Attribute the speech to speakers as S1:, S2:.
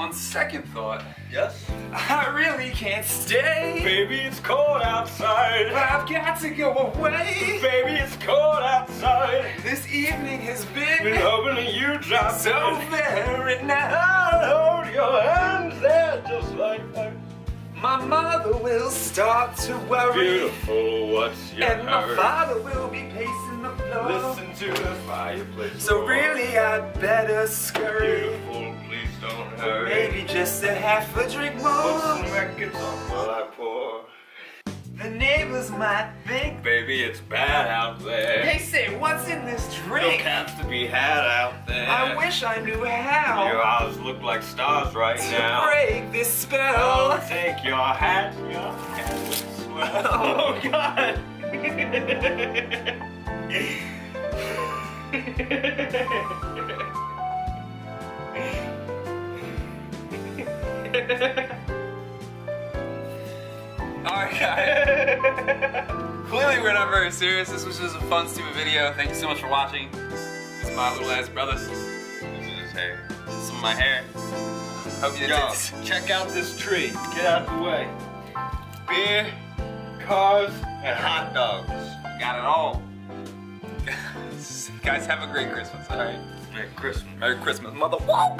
S1: On second thought,
S2: Yes?
S1: I really can't stay.
S2: Baby, it's cold outside.
S1: But I've got to go away.
S2: Baby, it's cold outside.
S1: This evening has
S2: Been
S1: been
S2: hoping that you drop
S1: so
S2: in.
S1: very nice.
S2: I'll hold your hands there just like that.
S1: My mother will start to worry.
S2: Beautiful, what's your
S1: And my
S2: hurry?
S1: father will be pacing the floor.
S2: Listen to the fireplace
S1: So
S2: roar.
S1: really I'd better scurry.
S2: Beautiful, please don't hurry.
S1: Maybe just a half a drink
S2: Put
S1: more.
S2: some records on while I pour.
S1: The neighbors might think.
S2: Baby, it's bad out there.
S1: They say, what's in this
S2: No
S1: drink?
S2: cats to be had out there.
S1: I wish I knew
S2: Your
S1: how
S2: eyes look like stars right
S1: to
S2: now.
S1: break this spell.
S2: Oh, take your hat, your hat looks swell. Oh, God.
S1: Alright guys, clearly we're not very serious. This was just a fun, stupid video. Thank you so much for watching. This is my little ass brother. This is his hair. Some of my hair. Hope you
S2: Yo,
S1: enjoyed this.
S2: check out this tree. Get out the way. Beer, cars, and hot dogs.
S1: Got it all. Guys, have a great Christmas, alright?
S2: Merry Christmas.
S1: Merry Christmas, mother. Whoa!